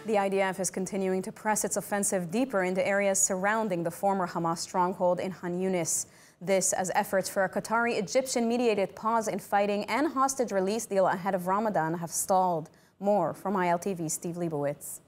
The IDF is continuing to press its offensive deeper into areas surrounding the former Hamas stronghold in Khan Yunis. This as efforts for a Qatari-Egyptian mediated pause in fighting and hostage release deal ahead of Ramadan have stalled. More from ILTV's Steve Leibowitz.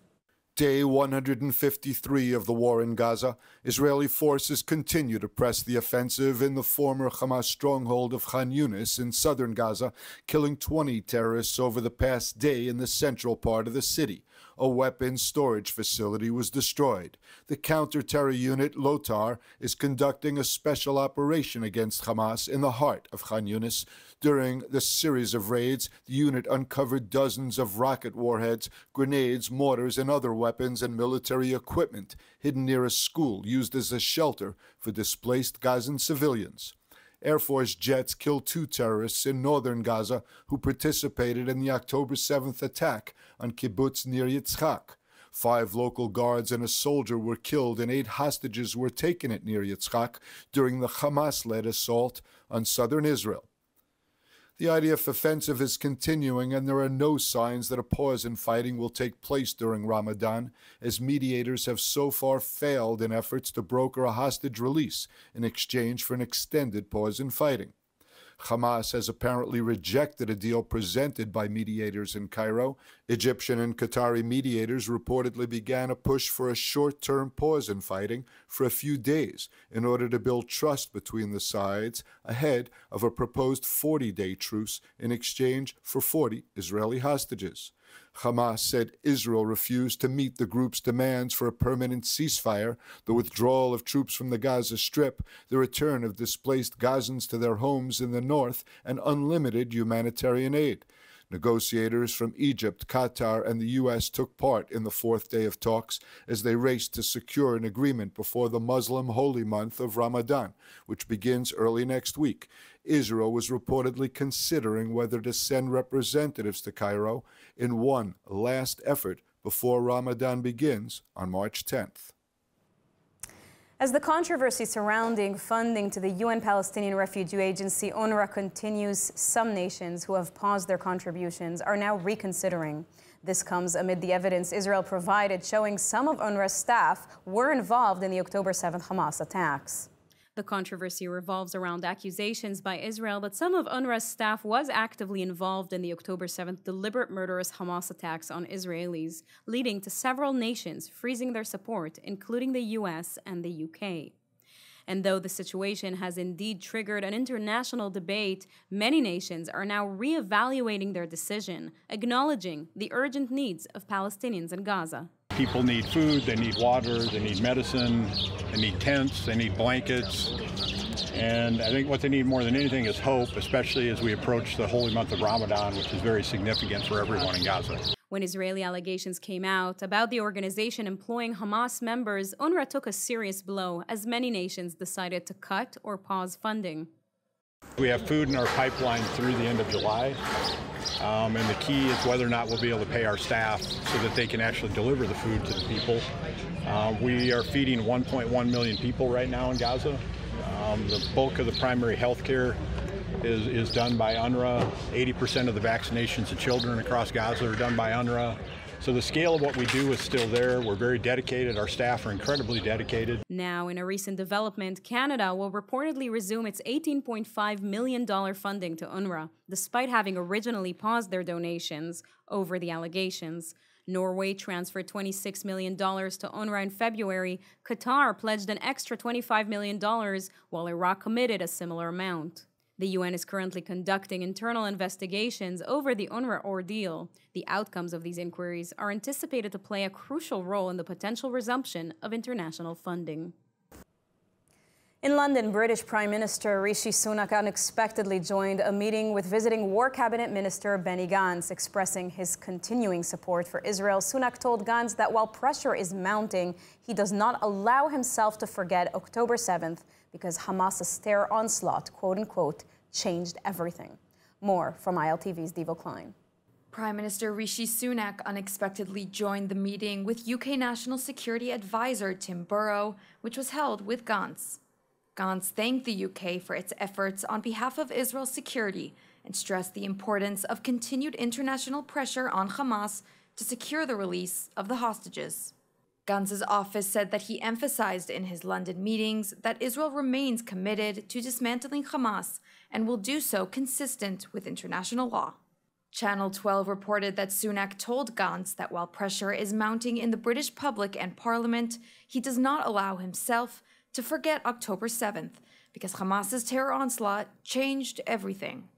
Day 153 of the war in Gaza, Israeli forces continue to press the offensive in the former Hamas stronghold of Khan Yunis in southern Gaza, killing 20 terrorists over the past day in the central part of the city. A weapons storage facility was destroyed. The counter-terror unit Lotar is conducting a special operation against Hamas in the heart of Khan Yunis. During the series of raids, the unit uncovered dozens of rocket warheads, grenades, mortars, and other weapons and military equipment hidden near a school used as a shelter for displaced Gazan civilians. Air Force jets killed 2 terrorists in northern Gaza who participated in the October 7th attack on kibbutz Nir Yitzchak. 5 local guards and a soldier were killed and 8 hostages were taken at Nir Yitzchak during the Hamas-led assault on southern Israel. The IDF offensive is continuing, and there are no signs that a pause in fighting will take place during Ramadan, as mediators have so far failed in efforts to broker a hostage release in exchange for an extended pause in fighting. Hamas has apparently rejected a deal presented by mediators in Cairo. Egyptian and Qatari mediators reportedly began a push for a short-term pause in fighting for a few days in order to build trust between the sides ahead of a proposed 40-day truce in exchange for 40 Israeli hostages. Hamas said Israel refused to meet the group's demands for a permanent ceasefire, the withdrawal of troops from the Gaza Strip, the return of displaced Gazans to their homes in the north, and unlimited humanitarian aid. Negotiators from Egypt, Qatar, and the U.S. took part in the 4th day of talks as they raced to secure an agreement before the Muslim holy month of Ramadan, which begins early next week. Israel was reportedly considering whether to send representatives to Cairo in one last effort before Ramadan begins on March 10th. As the controversy surrounding funding to the UN Palestinian Refugee Agency, UNRWA, continues, some nations who have paused their contributions are now reconsidering. This comes amid the evidence Israel provided showing some of UNRWA's staff were involved in the October 7th Hamas attacks. The controversy revolves around accusations by Israel that some of UNRWA's staff was actively involved in the October 7th deliberate murderous Hamas attacks on Israelis, leading to several nations freezing their support, including the US and the UK. And though the situation has indeed triggered an international debate, many nations are now re-evaluating their decision, acknowledging the urgent needs of Palestinians in Gaza. People need food, they need water, they need medicine, they need tents, they need blankets. And I think what they need more than anything is hope, especially as we approach the holy month of Ramadan, which is very significant for everyone in Gaza. When Israeli allegations came out about the organization employing Hamas members, UNRWA took a serious blow as many nations decided to cut or pause funding. We have food in our pipeline through the end of July. And the key is whether or not we'll be able to pay our staff so that they can actually deliver the food to the people. We are feeding 1.1 million people right now in Gaza. The bulk of the primary health care is done by UNRWA. 80% of the vaccinations of children across Gaza are done by UNRWA. So the scale of what we do is still there. We're very dedicated. Our staff are incredibly dedicated. Now, in a recent development, Canada will reportedly resume its $18.5 million funding to UNRWA, despite having originally paused their donations over the allegations. Norway transferred $26 million to UNRWA in February. Qatar pledged an extra $25 million, while Iraq committed a similar amount. The UN is currently conducting internal investigations over the UNRWA ordeal. The outcomes of these inquiries are anticipated to play a crucial role in the potential resumption of international funding. In London, British Prime Minister Rishi Sunak unexpectedly joined a meeting with visiting War Cabinet Minister Benny Gantz, expressing his continuing support for Israel. Sunak told Gantz that while pressure is mounting, he does not allow himself to forget October 7th because Hamas's terror onslaught, quote-unquote, changed everything. More from ILTV's Devo Klein. Prime Minister Rishi Sunak unexpectedly joined the meeting with UK National Security Advisor Tim Burrow, which was held with Gantz. Gantz thanked the UK for its efforts on behalf of Israel's security and stressed the importance of continued international pressure on Hamas to secure the release of the hostages. Gantz's office said that he emphasized in his London meetings that Israel remains committed to dismantling Hamas and will do so consistent with international law. Channel 12 reported that Sunak told Gantz that while pressure is mounting in the British public and Parliament, he does not allow himself to forget October 7th, because Hamas's terror onslaught changed everything.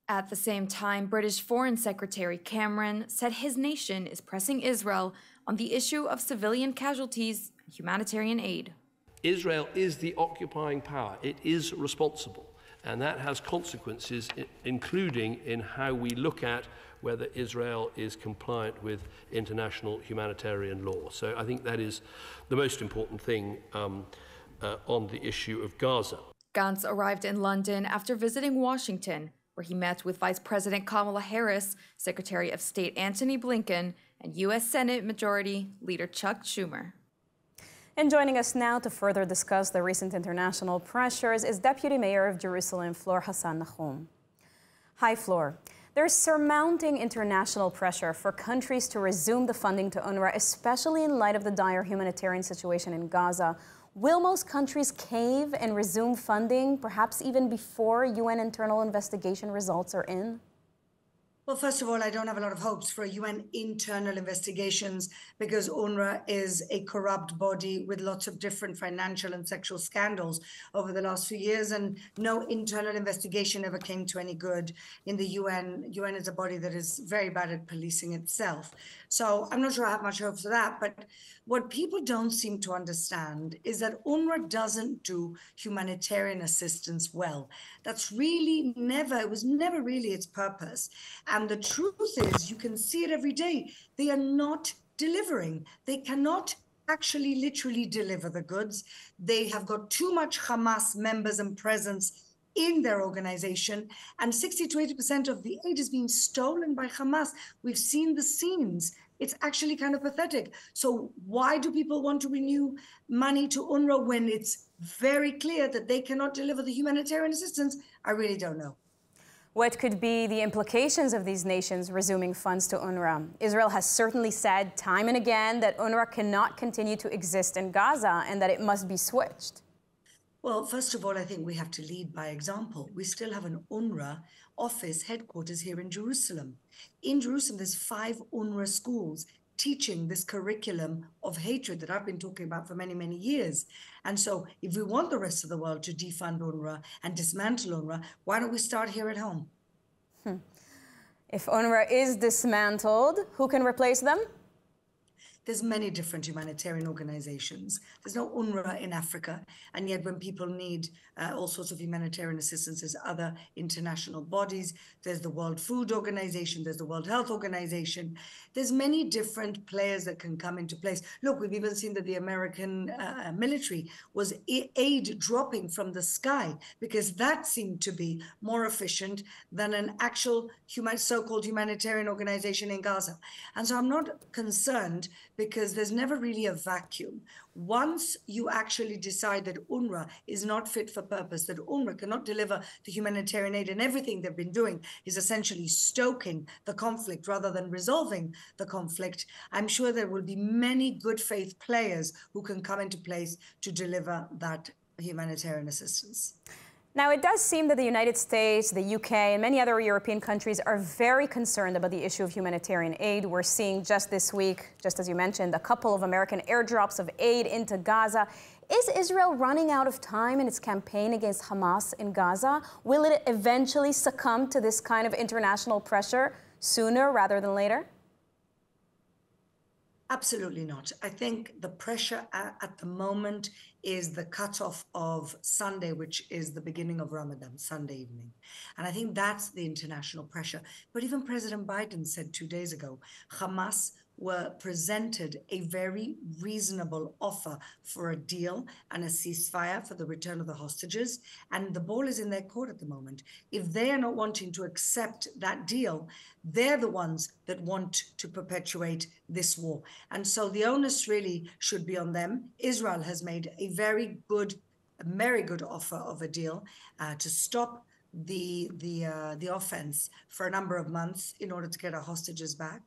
At the same time, British Foreign Secretary Cameron said his nation is pressing Israel on the issue of civilian casualties and humanitarian aid. Israel is the occupying power. It is responsible. And that has consequences, including in how we look at whether Israel is compliant with international humanitarian law. So I think that is the most important thing on the issue of Gaza. Gantz arrived in London after visiting Washington, where he met with Vice President Kamala Harris, Secretary of State Antony Blinken, and U.S. Senate Majority Leader Chuck Schumer. And joining us now to further discuss the recent international pressures is Deputy Mayor of Jerusalem, Flor Hassan Nahum. Hi, Flor. There's surmounting international pressure for countries to resume the funding to UNRWA, especially in light of the dire humanitarian situation in Gaza. Will most countries cave and resume funding, perhaps even before UN internal investigation results are in? Well, first of all, I don't have a lot of hopes for UN internal investigations because UNRWA is a corrupt body with lots of different financial and sexual scandals over the last few years, and no internal investigation ever came to any good in the UN. UN is a body that is very bad at policing itself. So I'm not sure I have much hope for that. But what people don't seem to understand is that UNRWA doesn't do humanitarian assistance well. That's really it was never really its purpose. And the truth is, you can see it every day, they are not delivering. They cannot actually literally deliver the goods. They have got too much Hamas members and presence in their organization, and 60 to 80% of the aid is being stolen by Hamas. We've seen the scenes. It's actually kind of pathetic. So why do people want to renew money to UNRWA when it's very clear that they cannot deliver the humanitarian assistance? I really don't know. What could be the implications of these nations resuming funds to UNRWA? Israel has certainly said time and again that UNRWA cannot continue to exist in Gaza and that it must be switched. Well, first of all, I think we have to lead by example. We still have an UNRWA office headquarters here in Jerusalem. In Jerusalem, there's 5 UNRWA schools teaching this curriculum of hatred that I've been talking about for many, many years. And so if we want the rest of the world to defund UNRWA and dismantle UNRWA, why don't we start here at home? If UNRWA is dismantled, who can replace them? There's many different humanitarian organizations. There's no UNRWA in Africa. And yet when people need all sorts of humanitarian assistance, there's other international bodies. There's the World Food Organization. There's the World Health Organization. There's many different players that can come into place. Look, we've even seen that the American military was aid dropping from the sky because that seemed to be more efficient than an actual so-called humanitarian organization in Gaza. And so I'm not concerned because there's never really a vacuum. Once you actually decide that UNRWA is not fit for purpose, that UNRWA cannot deliver the humanitarian aid, and everything they've been doing is essentially stoking the conflict rather than resolving the conflict, I'm sure there will be many good faith players who can come into place to deliver that humanitarian assistance. Now, it does seem that the United States, the UK, and many other European countries are very concerned about the issue of humanitarian aid. We're seeing just this week, just as you mentioned, a couple of American airdrops of aid into Gaza. Is Israel running out of time in its campaign against Hamas in Gaza? Will it eventually succumb to this kind of international pressure sooner rather than later? Absolutely not. I think the pressure at the moment is the cutoff of Sunday, which is the beginning of Ramadan, Sunday evening. And I think that's the international pressure. But even President Biden said 2 days ago, Hamas were presented a very reasonable offer for a deal and a ceasefire for the return of the hostages. And the ball is in their court at the moment. If they are not wanting to accept that deal, they're the ones that want to perpetuate this war. And so the onus really should be on them. Israel has made a very good offer of a deal to stop the offense for a number of months in order to get our hostages back.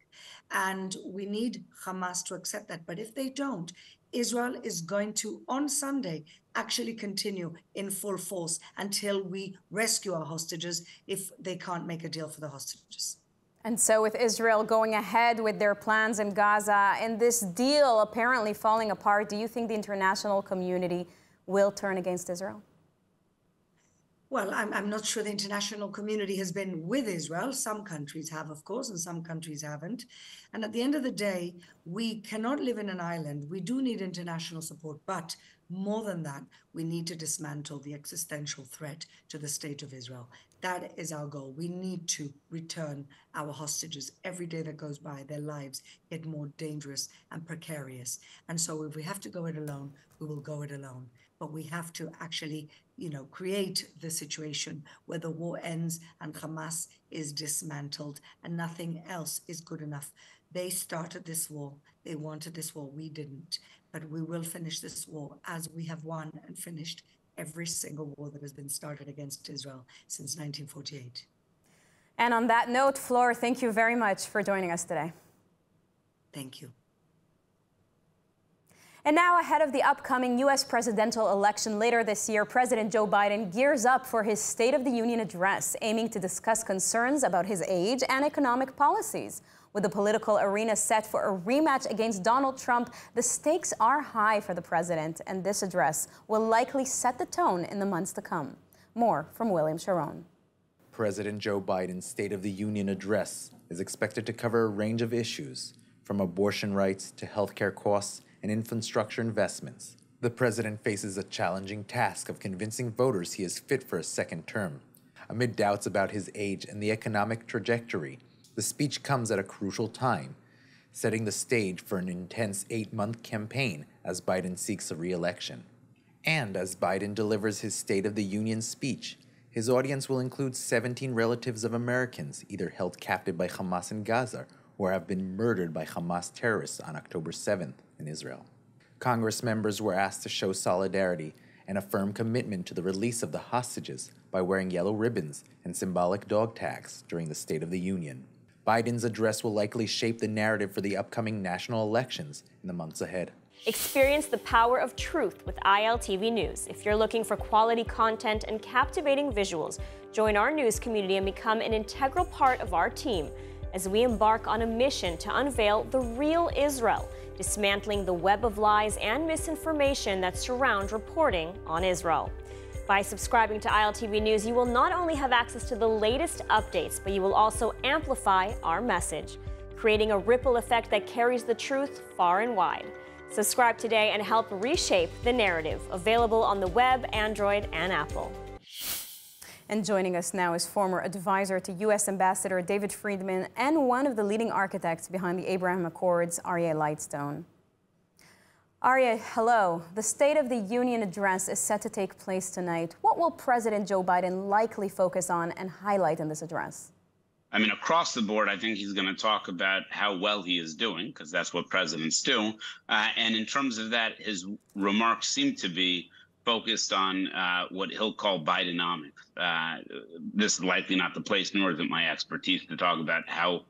And we need Hamas to accept that. But if they don't, Israel is going to, on Sunday, actually continue in full force until we rescue our hostages if they can't make a deal for the hostages. And so with Israel going ahead with their plans in Gaza and this deal apparently falling apart, do you think the international community will turn against Israel? Well, I'm not sure the international community has been with Israel. Some countries have, of course, and some countries haven't. And at the end of the day, we cannot live in an island. We do need international support. But more than that, we need to dismantle the existential threat to the state of Israel. That is our goal. We need to return our hostages. Every day that goes by, their lives get more dangerous and precarious. And so if we have to go it alone, we will go it alone. But we have to actually, create the situation where the war ends and Hamas is dismantled and nothing else is good enough. They started this war. They wanted this war. We didn't. But we will finish this war as we have won and finished every single war that has been started against Israel since 1948. And on that note, Flor, thank you very much for joining us today. Thank you. And now, ahead of the upcoming U.S. presidential election later this year, President Joe Biden gears up for his State of the Union address, aiming to discuss concerns about his age and economic policies. With the political arena set for a rematch against Donald Trump, the stakes are high for the president, and this address will likely set the tone in the months to come. More from William Sharon. President Joe Biden's State of the Union address is expected to cover a range of issues, from abortion rights to healthcare costs and infrastructure investments. The president faces a challenging task of convincing voters he is fit for a second term. Amid doubts about his age and the economic trajectory, the speech comes at a crucial time, setting the stage for an intense 8-month campaign as Biden seeks a re-election. And as Biden delivers his State of the Union speech, his audience will include 17 relatives of Americans either held captive by Hamas in Gaza or have been murdered by Hamas terrorists on October 7th in Israel. Congress members were asked to show solidarity and a firm commitment to the release of the hostages by wearing yellow ribbons and symbolic dog tags during the State of the Union. Biden's address will likely shape the narrative for the upcoming national elections in the months ahead. Experience the power of truth with ILTV News. If you're looking for quality content and captivating visuals, join our news community and become an integral part of our team as we embark on a mission to unveil the real Israel, dismantling the web of lies and misinformation that surround reporting on Israel. By subscribing to ILTV News, you will not only have access to the latest updates, but you will also amplify our message, creating a ripple effect that carries the truth far and wide. Subscribe today and help reshape the narrative. Available on the web, Android, and Apple. And joining us now is former advisor to U.S. Ambassador David Friedman and one of the leading architects behind the Abraham Accords, Aryeh Lightstone. Aryeh, hello. The State of the Union address is set to take place tonight. What will President Joe Biden likely focus on and highlight in this address? I mean, across the board, I think he's going to talk about how well he is doing, because that's what presidents do. And in terms of that, his remarks seem to be focused on what he'll call Bidenomics. This is likely not the place, nor is it my expertise to talk about how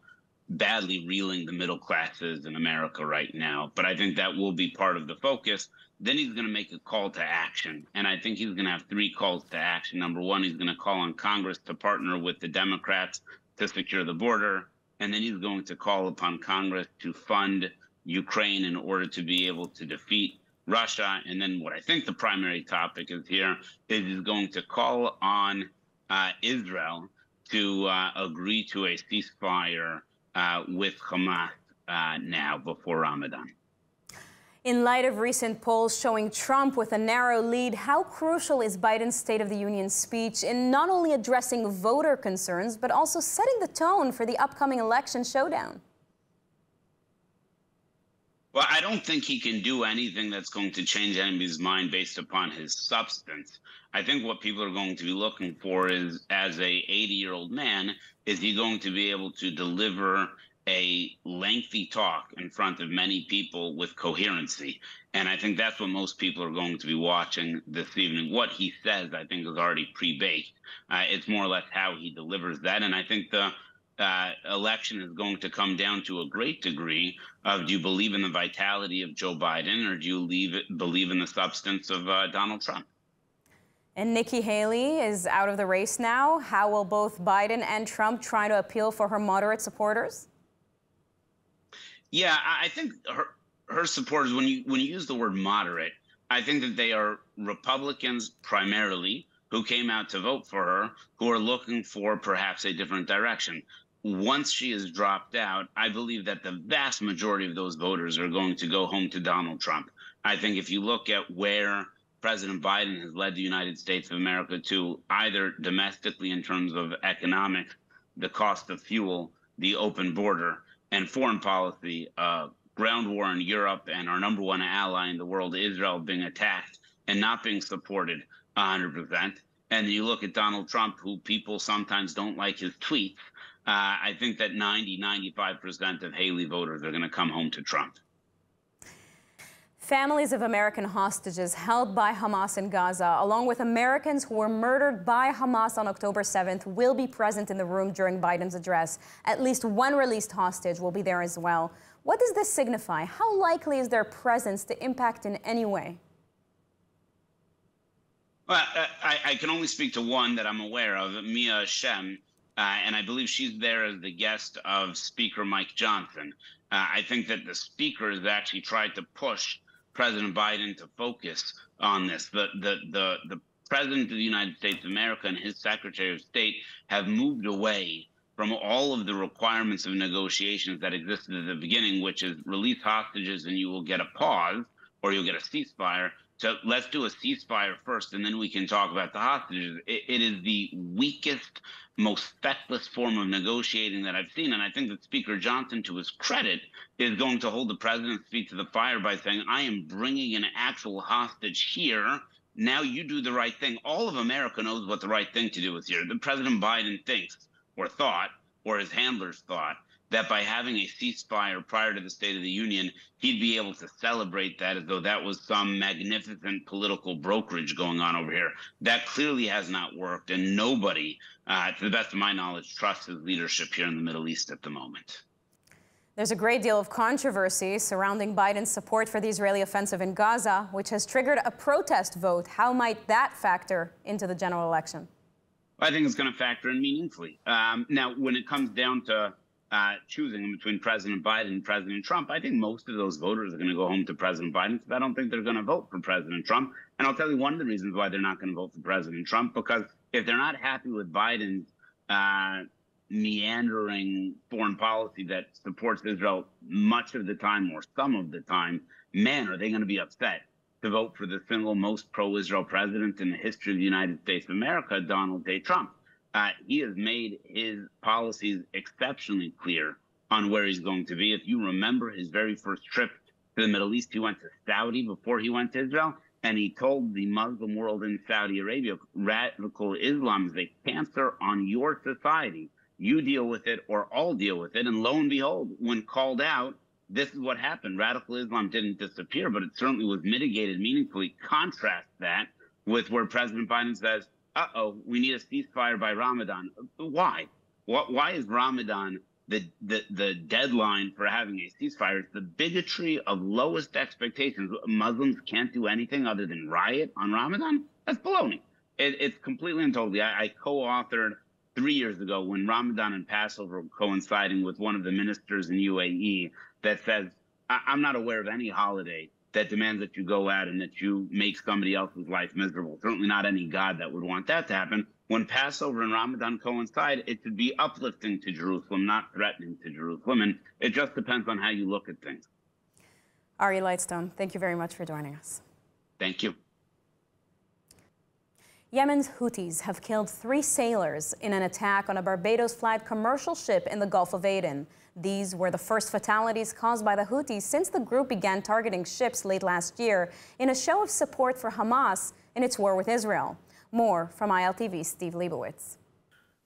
badly reeling the middle class is in America right now. But I think that will be part of the focus. Then he's going to make a call to action. And I think he's going to have 3 calls to action. Number 1, he's going to call on Congress to partner with the Democrats to secure the border. And then he's going to call upon Congress to fund Ukraine in order to be able to defeat Russia. And then what I think the primary topic is here is he's going to call on Israel to agree to a ceasefire with Hamas now before Ramadan. In light of recent polls showing Trump with a narrow lead, how crucial is Biden's State of the Union speech in not only addressing voter concerns, but also setting the tone for the upcoming election showdown? Well, I don't think he can do anything that's going to change anybody's mind based upon his substance. I think what people are going to be looking for is, as a 80-year-old man, is he going to be able to deliver a lengthy talk in front of many people with coherency. And I think that's what most people are going to be watching this evening. What he says, I think, is already pre-baked. It's more or less how he delivers that. And I think the election is going to come down to a great degree of, do you believe in the vitality of Joe Biden, or do you believe in the substance of Donald Trump? And Nikki Haley is out of the race now. How will both Biden and Trump try to appeal for her moderate supporters? Yeah, I think her supporters, when you use the word moderate, I think that they are Republicans primarily who came out to vote for her, who are looking for perhaps a different direction. Once she is dropped out, I believe that the vast majority of those voters are going to go home to Donald Trump. I think if you look at where President Biden has led the United States of America to, either domestically in terms of economics, the cost of fuel, the open border, and foreign policy, ground war in Europe, and our number one ally in the world, Israel, being attacked and not being supported 100%. And you look at Donald Trump, who people sometimes don't like his tweets. I think that 95% of Haley voters are going to come home to Trump. Families of American hostages held by Hamas in Gaza, along with Americans who were murdered by Hamas on October 7th, will be present in the room during Biden's address. At least one released hostage will be there as well. What does this signify? How likely is their presence to impact in any way? Well, I can only speak to one that I'm aware of, Meon, and I believe she's there as the guest of Speaker Mike Johnson. I think that the speaker has actually tried to push President Biden to focus on this. The President of the United States of America and his Secretary of State have moved away from all of the requirements of negotiations that existed at the beginning, which is release hostages and you will get a pause or you'll get a ceasefire. So let's do a ceasefire first, and then we can talk about the hostages. It is the weakest, most feckless form of negotiating that I've seen. And I think that Speaker Johnson, to his credit, is going to hold the president's feet to the fire by saying, I am bringing an actual hostage here. Now you do the right thing. All of America knows what the right thing to do is here. The President Biden thinks, or thought, or his handlers thought, that by having a ceasefire prior to the State of the Union, he'd be able to celebrate that as though that was some magnificent political brokerage going on over here. That clearly has not worked, and nobody, to the best of my knowledge, trusts his leadership here in the Middle East at the moment. There's a great deal of controversy surrounding Biden's support for the Israeli offensive in Gaza, which has triggered a protest vote. How might that factor into the general election? I think it's going to factor in meaningfully. Now, when it comes down to choosing between President Biden and President Trump, I think most of those voters are going to go home to President Biden. So I don't think they're going to vote for President Trump. And I'll tell you one of the reasons why they're not going to vote for President Trump, because if they're not happy with Biden's meandering foreign policy that supports Israel much of the time or some of the time, man, are they going to be upset to vote for the single most pro-Israel president in the history of the United States of America, Donald J. Trump. He has made his policies exceptionally clear on where he's going to be. If you remember his very first trip to the Middle East, he went to Saudi before he went to Israel, and he told the Muslim world in Saudi Arabia, radical Islam is a cancer on your society. You deal with it or I'll deal with it. And lo and behold, when called out, this is what happened. Radical Islam didn't disappear, but it certainly was mitigated meaningfully. Contrast that with where President Biden says, we need a ceasefire by Ramadan. Why? Why is Ramadan the deadline for having a ceasefire? It's the bigotry of lowest expectations. Muslims can't do anything other than riot on Ramadan? That's baloney. It's completely and totally. I co-authored 3 years ago when Ramadan and Passover were coinciding with one of the ministers in UAE that says, I'm not aware of any holiday that demands that you go out and that you make somebody else's life miserable. Certainly not any God that would want that to happen. When Passover and Ramadan coincide, it should be uplifting to Jerusalem, not threatening to Jerusalem. And it just depends on how you look at things. Ari Lightstone, thank you very much for joining us. Thank you. Yemen's Houthis have killed 3 sailors in an attack on a Barbados-flagged commercial ship in the Gulf of Aden. These were the first fatalities caused by the Houthis since the group began targeting ships late last year in a show of support for Hamas in its war with Israel. More from ILTV's Steve Leibowitz.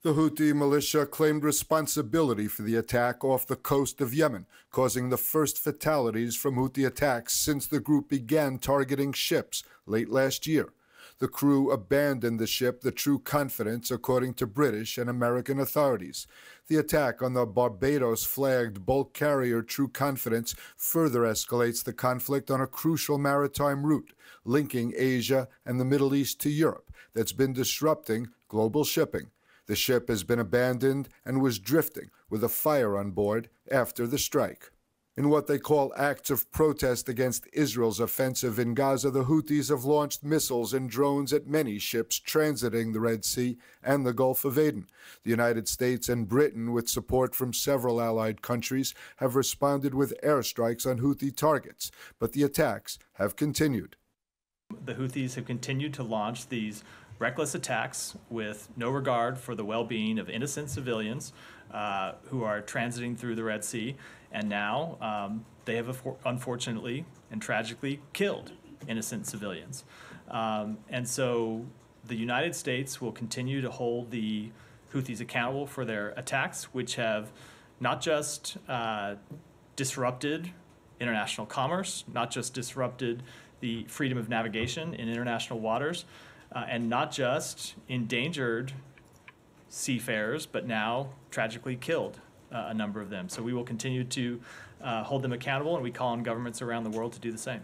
The Houthi militia claimed responsibility for the attack off the coast of Yemen, causing the first fatalities from Houthi attacks since the group began targeting ships late last year. The crew abandoned the ship, the True Confidence, according to British and American authorities. The attack on the Barbados-flagged bulk carrier True Confidence further escalates the conflict on a crucial maritime route linking Asia and the Middle East to Europe that's been disrupting global shipping. The ship has been abandoned and was drifting with a fire on board after the strike. In what they call acts of protest against Israel's offensive in Gaza, the Houthis have launched missiles and drones at many ships transiting the Red Sea and the Gulf of Aden. The United States and Britain, with support from several allied countries, have responded with airstrikes on Houthi targets, but the attacks have continued. The Houthis have continued to launch these reckless attacks with no regard for the well-being of innocent civilians who are transiting through the Red Sea. And now they have unfortunately and tragically killed innocent civilians. And so the United States will continue to hold the Houthis accountable for their attacks, which have not just disrupted international commerce, not just disrupted the freedom of navigation in international waters, and not just endangered seafarers, but now tragically killed a number of them. So we will continue to hold them accountable, and we call on governments around the world to do the same.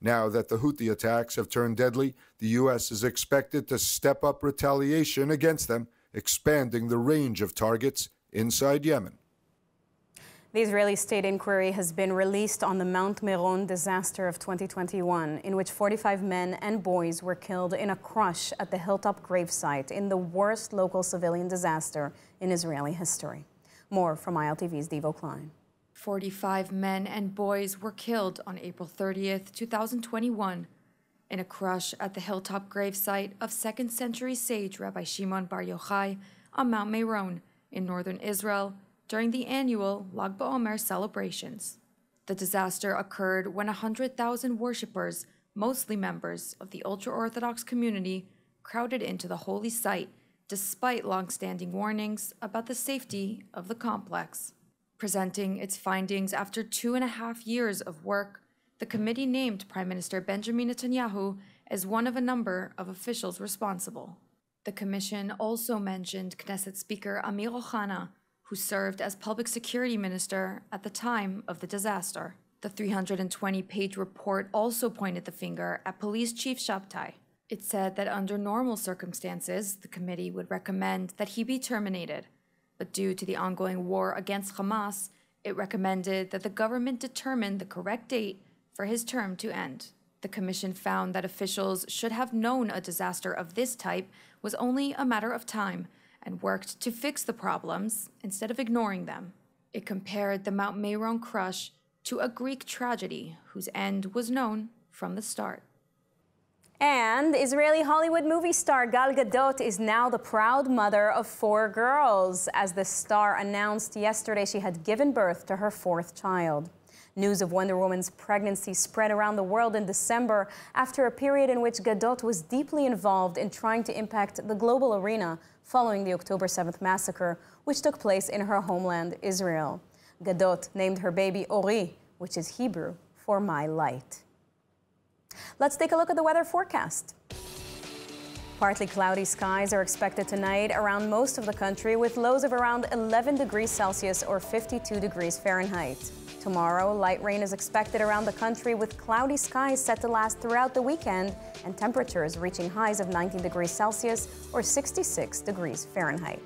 Now that the Houthi attacks have turned deadly, the U.S. is expected to step up retaliation against them, expanding the range of targets inside Yemen. The Israeli state inquiry has been released on the Mount Meon disaster of 2021, in which 45 men and boys were killed in a crush at the hilltop gravesite in the worst local civilian disaster in Israeli history. More from ILTV's Devo Klein. 45 men and boys were killed on April 30th, 2021, in a crush at the hilltop gravesite of 2nd century sage Rabbi Shimon Bar Yochai on Mount Meron in northern Israel, during the annual Lag BaOmer celebrations. The disaster occurred when 100,000 worshippers, mostly members of the ultra-Orthodox community, crowded into the holy site, despite long-standing warnings about the safety of the complex. Presenting its findings after 2.5 years of work, the committee named Prime Minister Benjamin Netanyahu as one of a number of officials responsible. The commission also mentioned Knesset Speaker Amir Ohana, who served as Public Security Minister at the time of the disaster. The 320-page report also pointed the finger at Police Chief Shabtai. It said that under normal circumstances, the committee would recommend that he be terminated. But due to the ongoing war against Hamas, it recommended that the government determine the correct date for his term to end. The commission found that officials should have known a disaster of this type was only a matter of time, and worked to fix the problems instead of ignoring them. It compared the Mount Meron crush to a Greek tragedy whose end was known from the start. And Israeli Hollywood movie star Gal Gadot is now the proud mother of 4 girls, as the star announced yesterday she had given birth to her 4th child. News of Wonder Woman's pregnancy spread around the world in December after a period in which Gadot was deeply involved in trying to impact the global arena following the October 7th massacre, which took place in her homeland, Israel. Gadot named her baby Ori, which is Hebrew for my light. Let's take a look at the weather forecast. Partly cloudy skies are expected tonight around most of the country, with lows of around 11 degrees Celsius or 52 degrees Fahrenheit. Tomorrow, light rain is expected around the country, with cloudy skies set to last throughout the weekend and temperatures reaching highs of 19 degrees Celsius or 66 degrees Fahrenheit.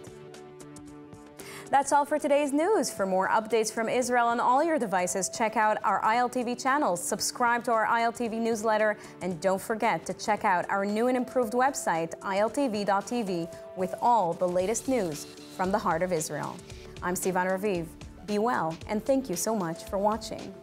That's all for today's news. For more updates from Israel on all your devices, check out our ILTV channels, subscribe to our ILTV newsletter, and don't forget to check out our new and improved website, ILTV.tv, with all the latest news from the heart of Israel. I'm Sivan Raviv. Be well, and thank you so much for watching.